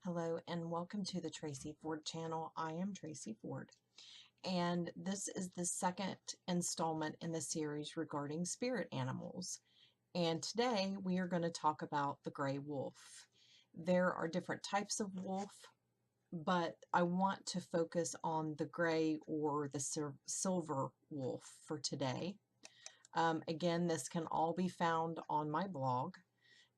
Hello and welcome to the Tracy Ford channel. I am Tracy Ford, and this is the second installment in the series regarding spirit animals. And today we are going to talk about the gray wolf. There are different types of wolf, but I want to focus on the gray or the silver wolf for today. Again, this can all be found on my blog,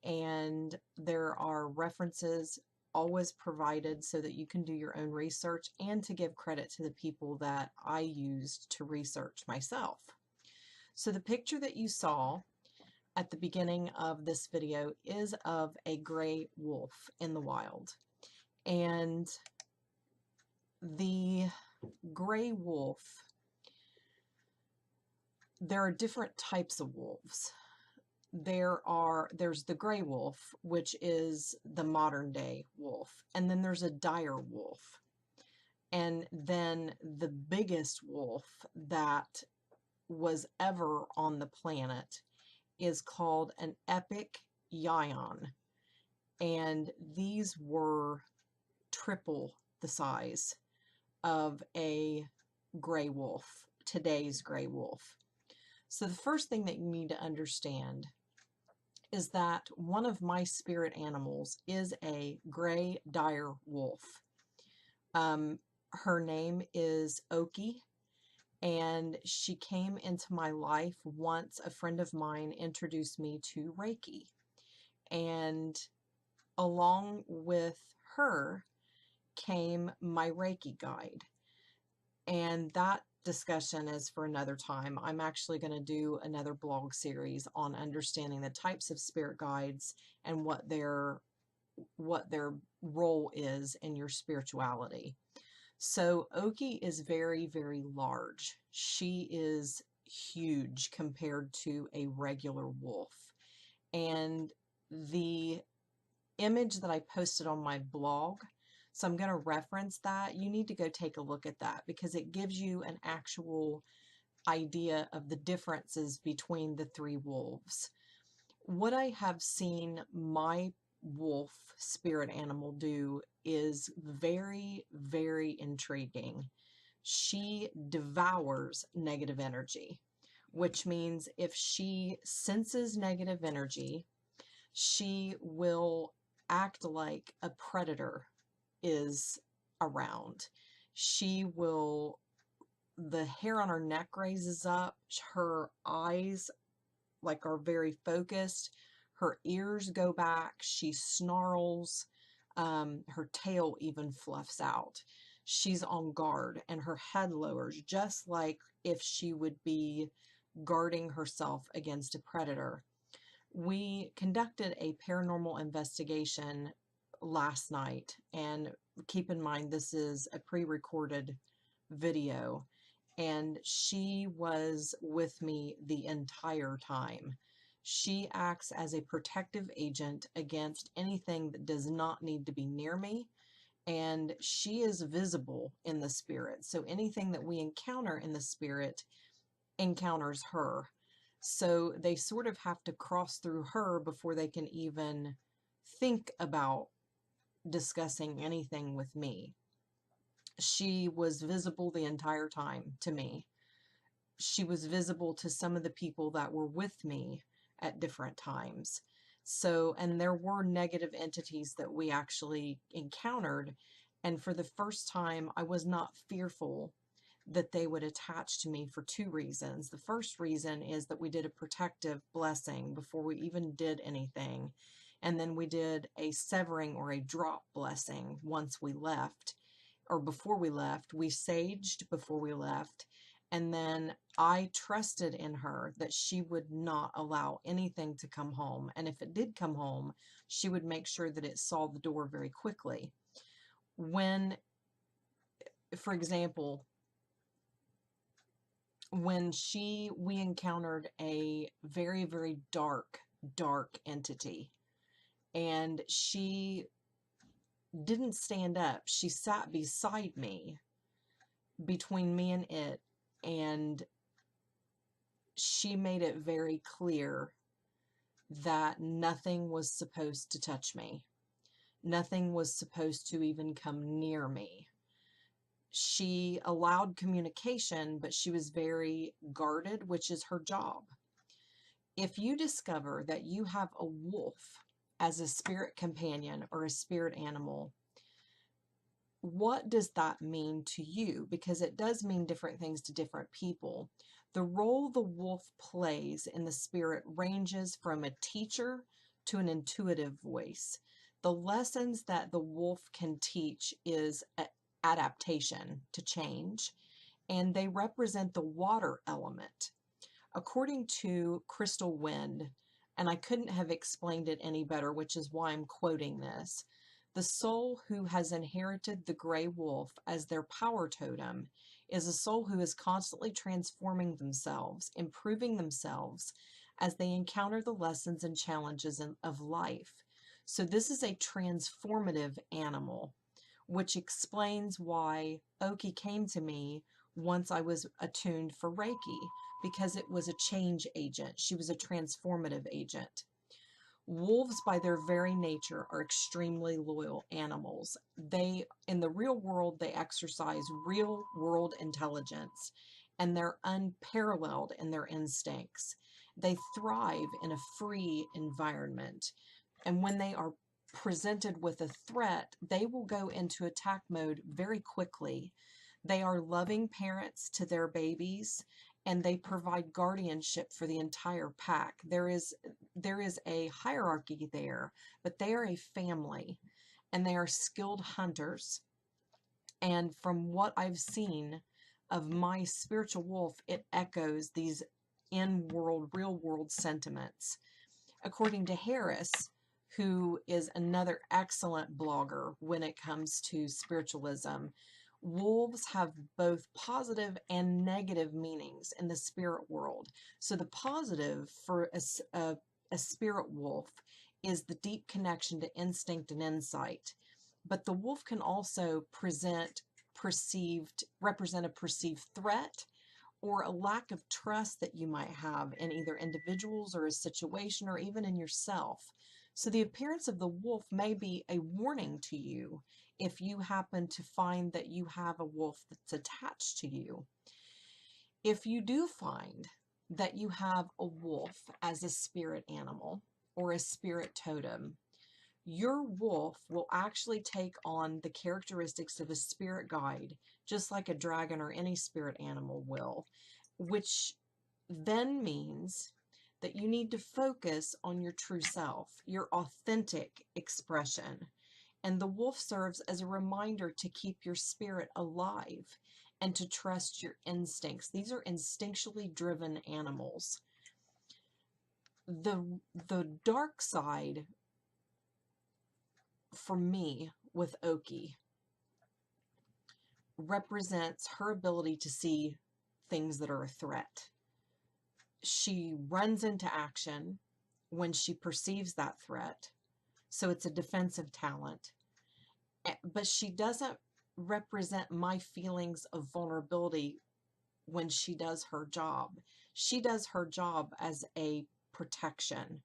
and there are references always provided so that you can do your own research and to give credit to the people that I used to research myself. So the picture that you saw at the beginning of this video is of a gray wolf in the wild. And the gray wolf, there are different types of wolves. There's the gray wolf, which is the modern day wolf, and then there's a dire wolf, and then the biggest wolf that was ever on the planet is called an epic yion, and these were triple the size of a gray wolf, today's gray wolf. So the first thing that you need to understand is that one of my spirit animals is a gray dire wolf. Her name is Okie, and she came into my life once a friend of mine introduced me to Reiki. And along with her came my Reiki guide. And that discussion is for another time. I'm actually going to do another blog series on understanding the types of spirit guides and what their role is in your spirituality. So Okie is very, very large. She is huge compared to a regular wolf. And the image that I posted on my blog, so I'm going to reference that. You need to go take a look at that because it gives you an actual idea of the differences between the three wolves. What I have seen my wolf spirit animal do is very, very intriguing. She devours negative energy, which means if she senses negative energy, she will act like a predator is around. She will, the hair on her neck raises up, her eyes are very focused, her ears go back, she snarls, her tail even fluffs out. She's on guard and her head lowers just like if she would be guarding herself against a predator. We conducted a paranormal investigation last night, and keep in mind this is a pre-recorded video, and she was with me the entire time. She acts as a protective agent against anything that does not need to be near me, and she is visible in the spirit, so anything that we encounter in the spirit encounters her. So they sort of have to cross through her before they can even think about discussing anything with me. She was visible the entire time to me. She was visible to some of the people that were with me at different times. So, and there were negative entities that we actually encountered. And for the first time, I was not fearful that they would attach to me for two reasons. The first reason is that we did a protective blessing before we even did anything. And then we did a severing or a drop blessing once we left, or before we left. We saged before we left. And then I trusted in her that she would not allow anything to come home. And if it did come home, she would make sure that it saw the door very quickly. When, for example, when we encountered a very, very dark entity, and she didn't stand up. She sat beside me, between me and it, and she made it very clear that nothing was supposed to touch me. Nothing was supposed to even come near me. She allowed communication, but she was very guarded, which is her job. If you discover that you have a wolf as a spirit companion or a spirit animal, what does that mean to you? Because it does mean different things to different people. The role the wolf plays in the spirit ranges from a teacher to an intuitive voice. The lessons that the wolf can teach is adaptation to change, and they represent the water element. According to Crystal Wind, and I couldn't have explained it any better, which is why I'm quoting this, the soul who has inherited the gray wolf as their power totem is a soul who is constantly transforming themselves, improving themselves as they encounter the lessons and challenges of life. So this is a transformative animal, which explains why Okie came to me once I was attuned for Reiki, because it was a change agent. She was a transformative agent. Wolves, by their very nature, are extremely loyal animals. In the real world, they exercise real world intelligence, and they're unparalleled in their instincts. They thrive in a free environment, and when they are presented with a threat, they will go into attack mode very quickly. They are loving parents to their babies, and they provide guardianship for the entire pack. There is a hierarchy there, but they are a family, and they are skilled hunters. And from what I've seen of my spiritual wolf, it echoes these in-world, real-world sentiments. According to Harris, who is another excellent blogger when it comes to spiritualism, wolves have both positive and negative meanings in the spirit world. So the positive for a spirit wolf is the deep connection to instinct and insight. But the wolf can also represent a perceived threat, or a lack of trust that you might have in either individuals or a situation, or even in yourself. So the appearance of the wolf may be a warning to you if you happen to find that you have a wolf that's attached to you. If you do find that you have a wolf as a spirit animal or a spirit totem, your wolf will actually take on the characteristics of a spirit guide, just like a dragon or any spirit animal will, which then means that you need to focus on your true self, your authentic expression. And the wolf serves as a reminder to keep your spirit alive and to trust your instincts. These are instinctually driven animals. The dark side for me with Okie represents her ability to see things that are a threat. She runs into action when she perceives that threat. So it's a defensive talent. But she doesn't represent my feelings of vulnerability when she does her job. She does her job as a protection.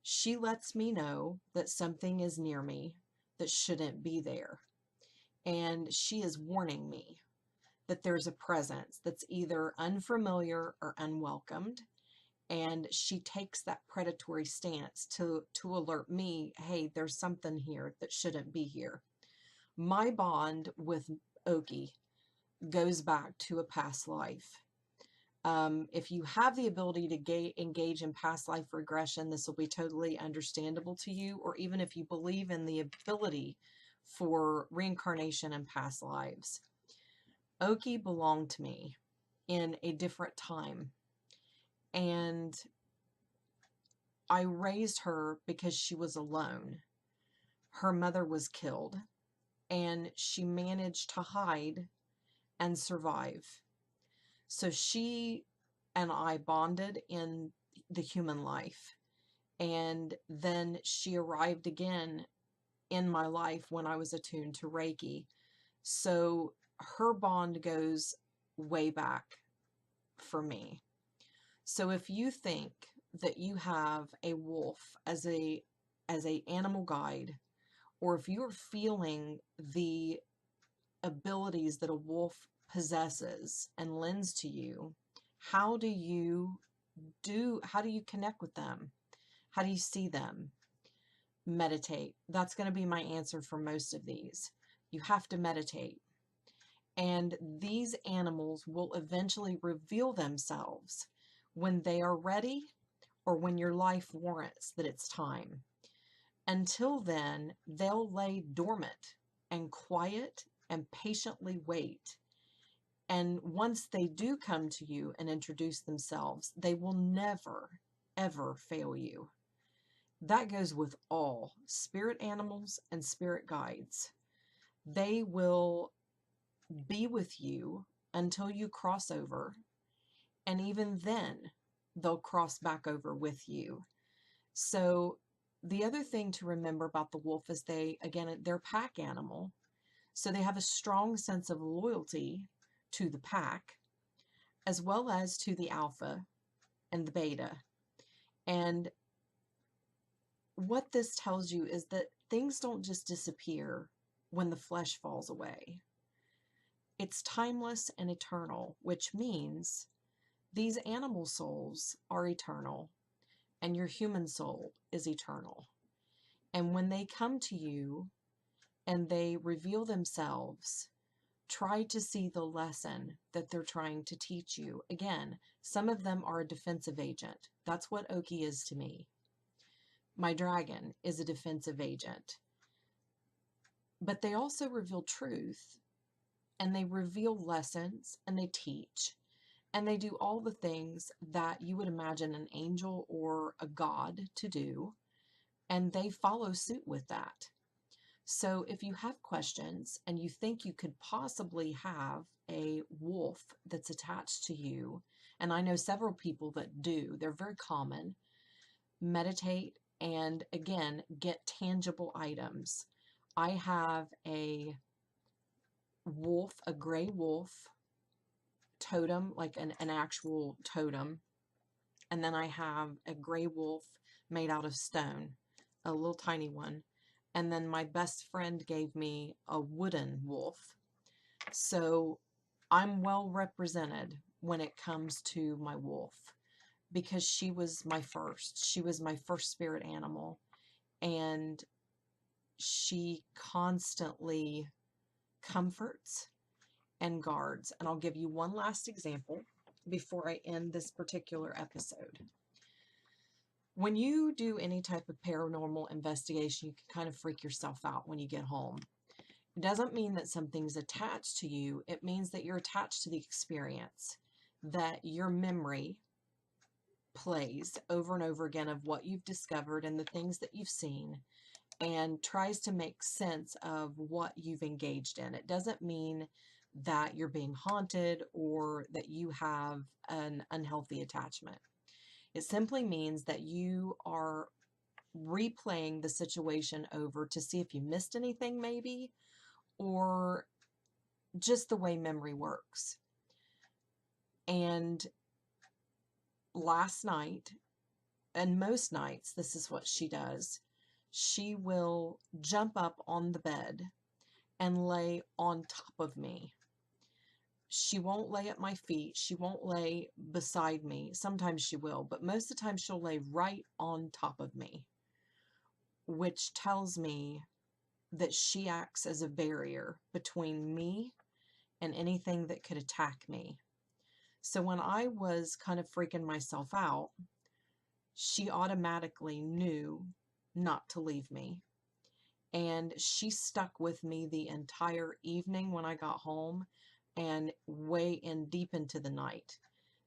She lets me know that something is near me that shouldn't be there. And she is warning me that there's a presence that's either unfamiliar or unwelcomed. And she takes that predatory stance to alert me, hey, there's something here that shouldn't be here. My bond with Okie goes back to a past life. If you have the ability to engage in past life regression, this will be totally understandable to you, or even if you believe in the ability for reincarnation and past lives. Okie belonged to me in a different time, and I raised her because she was alone. Her mother was killed, and she managed to hide and survive. So she and I bonded in the human life, and then she arrived again in my life when I was attuned to Reiki. So her bond goes way back for me. So if you think that you have a wolf as a animal guide, or if you're feeling the abilities that a wolf possesses and lends to you, how do you connect with them? How do you see them? Meditate. That's going to be my answer for most of these. You have to meditate. And these animals will eventually reveal themselves when they are ready or when your life warrants that it's time. Until then, they'll lay dormant and quiet and patiently wait. And once they do come to you and introduce themselves, they will never, ever fail you. That goes with all spirit animals and spirit guides. They will be with you until you cross over, and even then, they'll cross back over with you. So the other thing to remember about the wolf is they're a pack animal. So they have a strong sense of loyalty to the pack, as well as to the alpha and the beta. And what this tells you is that things don't just disappear when the flesh falls away. It's timeless and eternal, which means these animal souls are eternal and your human soul is eternal. And when they come to you and they reveal themselves, try to see the lesson that they're trying to teach you. Again, some of them are a defensive agent. That's what Okie is to me. My dragon is a defensive agent. But they also reveal truth, and they reveal lessons, and they teach, and they do all the things that you would imagine an angel or a god to do, and they follow suit with that. So if you have questions and you think you could possibly have a wolf that's attached to you, and I know several people that do, they're very common, meditate and again, get tangible items. I have a wolf, a gray wolf totem, like an actual totem, and then I have a gray wolf made out of stone, a little tiny one. And then my best friend gave me a wooden wolf. So I'm well represented when it comes to my wolf, because she was my first. She was my first spirit animal. And she constantly comforts and guards. And I'll give you one last example before I end this particular episode. When you do any type of paranormal investigation, you can kind of freak yourself out when you get home. It doesn't mean that something's attached to you. It means that you're attached to the experience, that your memory plays over and over again of what you've discovered and the things that you've seen, and tries to make sense of what you've engaged in. It doesn't mean that you're being haunted or that you have an unhealthy attachment. It simply means that you are replaying the situation over to see if you missed anything maybe, or just the way memory works. And last night, and most nights, this is what she does. She will jump up on the bed and lay on top of me. She won't lay at my feet. She won't lay beside me. Sometimes she will, but most of the time she'll lay right on top of me, which tells me that she acts as a barrier between me and anything that could attack me. So when I was kind of freaking myself out, she automatically knew not to leave me. And she stuck with me the entire evening when I got home, and way in deep into the night.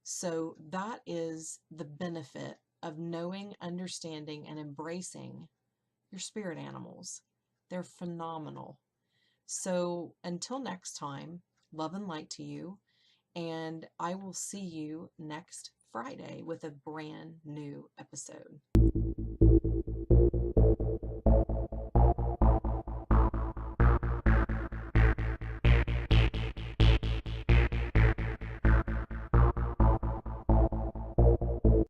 So that is the benefit of knowing, understanding, and embracing your spirit animals. They're phenomenal. So until next time, love and light to you, and I will see you next Friday with a brand new episode.